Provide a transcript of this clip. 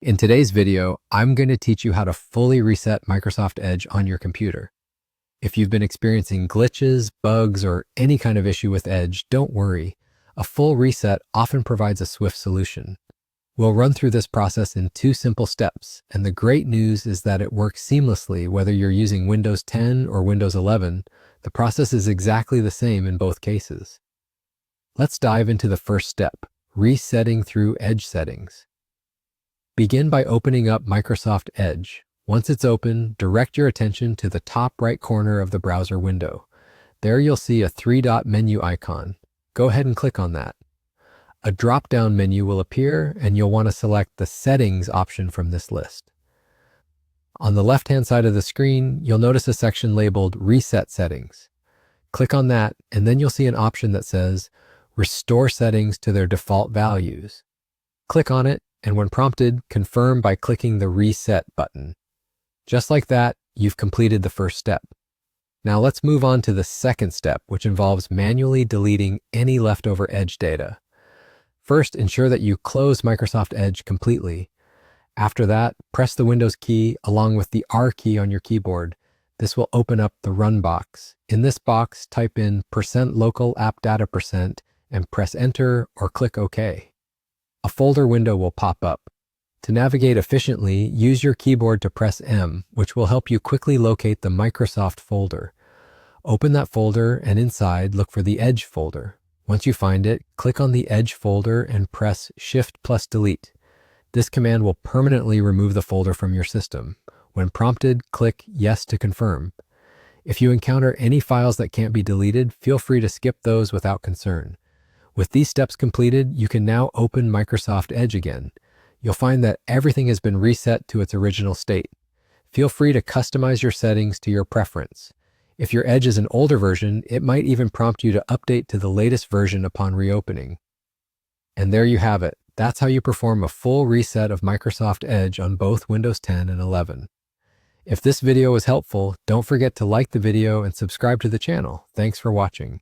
In today's video, I'm going to teach you how to fully reset Microsoft Edge on your computer. If you've been experiencing glitches, bugs, or any kind of issue with Edge, don't worry. A full reset often provides a swift solution. We'll run through this process in 2 simple steps, and the great news is that it works seamlessly whether you're using Windows 10 or Windows 11. The process is exactly the same in both cases. Let's dive into the first step, resetting through Edge settings. Begin by opening up Microsoft Edge. Once it's open, direct your attention to the top right corner of the browser window. There you'll see a 3-dot menu icon. Go ahead and click on that. A drop-down menu will appear, and you'll want to select the Settings option from this list. On the left-hand side of the screen, you'll notice a section labeled Reset Settings. Click on that, and then you'll see an option that says Restore Settings to their default values. Click on it, and when prompted, confirm by clicking the Reset button. Just like that, you've completed the first step. Now let's move on to the second step, which involves manually deleting any leftover Edge data. First, ensure that you close Microsoft Edge completely. After that, press the Windows key along with the R key on your keyboard. This will open up the Run box. In this box, type in %local app data % and press Enter or click OK. A folder window will pop up. To navigate efficiently, use your keyboard to press M, which will help you quickly locate the Microsoft folder. Open that folder and inside look for the Edge folder. Once you find it, click on the Edge folder and press Shift+Delete. This command will permanently remove the folder from your system. When prompted, click Yes to confirm. If you encounter any files that can't be deleted, feel free to skip those without concern. With these steps completed, you can now open Microsoft Edge again. You'll find that everything has been reset to its original state. Feel free to customize your settings to your preference. If your Edge is an older version, it might even prompt you to update to the latest version upon reopening. And there you have it. That's how you perform a full reset of Microsoft Edge on both Windows 10 and 11. If this video was helpful, don't forget to like the video and subscribe to the channel. Thanks for watching.